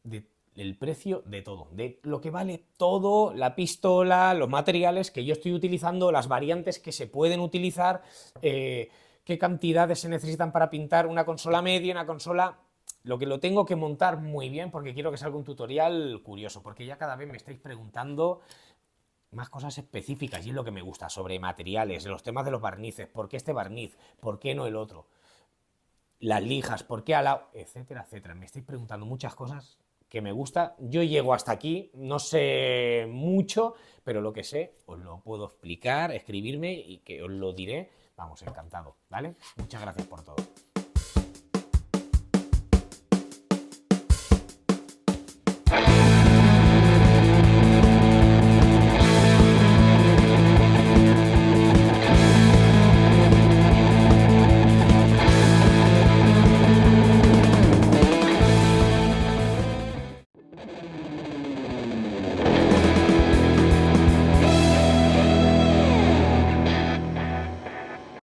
del precio de todo, de lo que vale todo, la pistola, los materiales que yo estoy utilizando, las variantes que se pueden utilizar, qué cantidades se necesitan para pintar una consola media, una consola... Lo que lo tengo que montar muy bien porque quiero que salga un tutorial curioso, porque ya cada vez me estáis preguntando más cosas específicas y es lo que me gusta, sobre materiales, los temas de los barnices, por qué este barniz, por qué no el otro, las lijas, por qué al lado, etcétera, etcétera. Me estáis preguntando muchas cosas que me gusta. Yo llego hasta aquí, no sé mucho, pero lo que sé os lo puedo explicar, escribirme y que os lo diré. Vamos, encantado, ¿vale? Muchas gracias por todo.